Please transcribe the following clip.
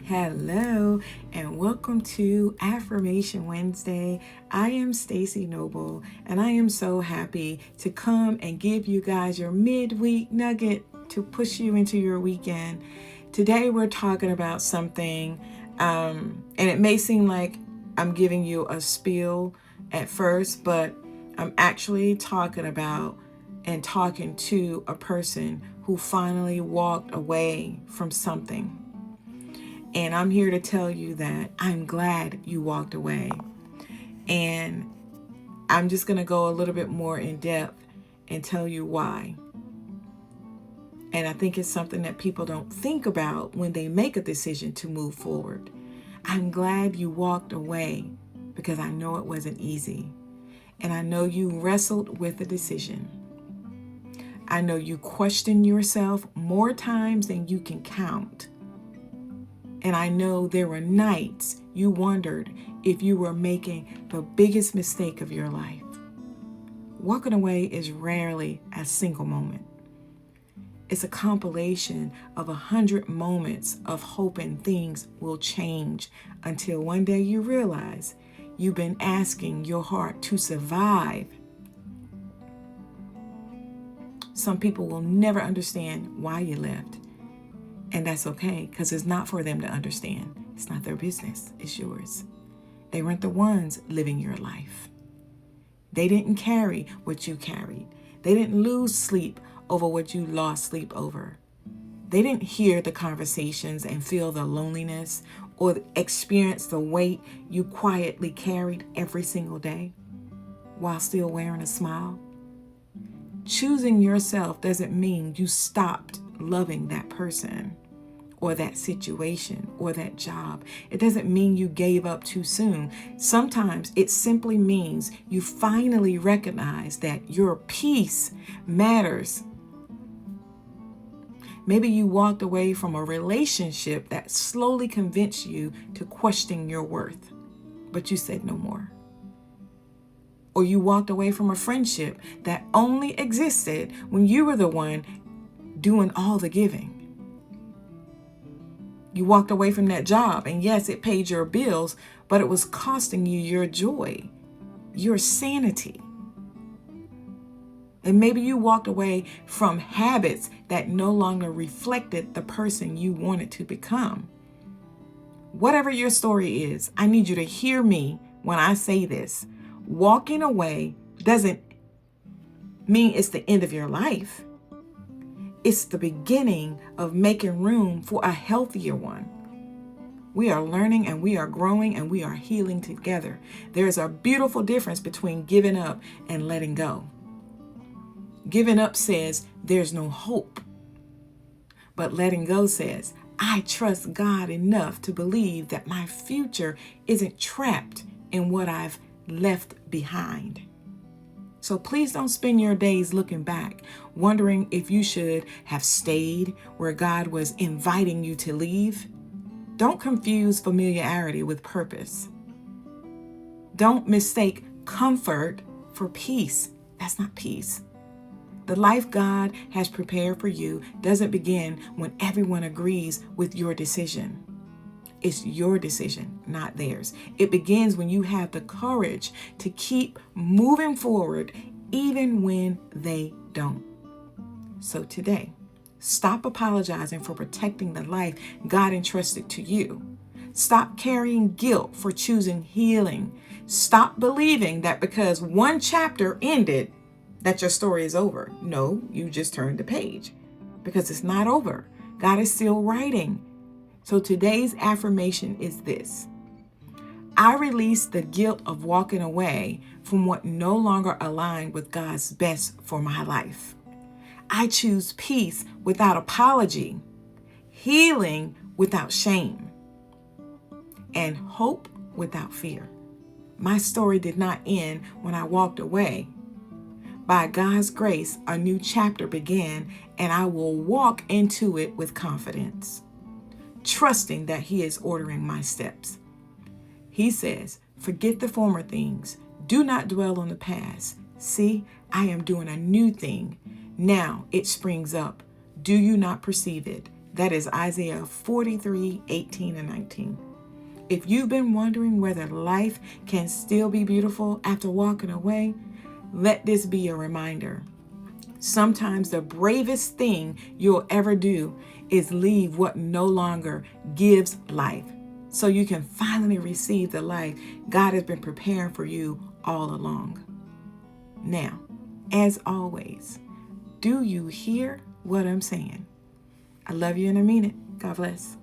Hello and welcome to Affirmation Wednesday. I am Stacy Noble and I am so happy to come and give you guys your midweek nugget to push you into your weekend. Today we're talking about something and it may seem like I'm giving you a spiel at first, but I'm actually talking to a person who finally walked away from something. And I'm here to tell you that I'm glad you walked away. And I'm just going to go a little bit more in depth and tell you why. And I think it's something that people don't think about when they make a decision to move forward. I'm glad you walked away because I know it wasn't easy. And I know you wrestled with the decision. I know you questioned yourself more times than you can count. And I know there were nights you wondered if you were making the biggest mistake of your life. Walking away is rarely a single moment. It's a compilation of 100 moments of hoping things will change until one day you realize you've been asking your heart to survive. Some people will never understand why you left. And that's okay, because it's not for them to understand. It's not their business. It's yours. They weren't the ones living your life. They didn't carry what you carried. They didn't lose sleep over what you lost sleep over. They didn't hear the conversations and feel the loneliness or experience the weight you quietly carried every single day while still wearing a smile. Choosing yourself doesn't mean you stopped loving that person or that situation or that job. It doesn't mean you gave up too soon. Sometimes it simply means you finally recognize that your peace matters. Maybe you walked away from a relationship that slowly convinced you to question your worth, but you said no more. Or you walked away from a friendship that only existed when you were the one doing all the giving. You walked away from that job, and yes, it paid your bills, but it was costing you your joy, your sanity. And maybe you walked away from habits that no longer reflected the person you wanted to become. Whatever your story is, I need you to hear me when I say this. Walking away doesn't mean it's the end of your life. It's the beginning of making room for a healthier one. We are learning and we are growing and we are healing together. There's a beautiful difference between giving up and letting go. Giving up says there's no hope. But letting go says, I trust God enough to believe that my future isn't trapped in what I've left behind. So please don't spend your days looking back, wondering if you should have stayed where God was inviting you to leave. Don't confuse familiarity with purpose. Don't mistake comfort for peace. That's not peace. The life God has prepared for you doesn't begin when everyone agrees with your decision. It's your decision, not theirs. It begins when you have the courage to keep moving forward even when they don't. So today, stop apologizing for protecting the life God entrusted to you. Stop carrying guilt for choosing healing. Stop believing that because one chapter ended, that your story is over. No, you just turned the page because it's not over. God is still writing. So today's affirmation is this. I release the guilt of walking away from what no longer aligned with God's best for my life. I choose peace without apology, healing without shame, and hope without fear. My story did not end when I walked away. By God's grace, a new chapter began, and I will walk into it with confidence, trusting that He is ordering my steps. He says, forget the former things. Do not dwell on the past. See, I am doing a new thing. Now it springs up. Do you not perceive it? That is Isaiah 43, 18 and 19. If you've been wondering whether life can still be beautiful after walking away, let this be a reminder. Sometimes the bravest thing you'll ever do is leave what no longer gives life, so you can finally receive the life God has been preparing for you all along. Now, as always, do you hear what I'm saying? I love you and I mean it. God bless.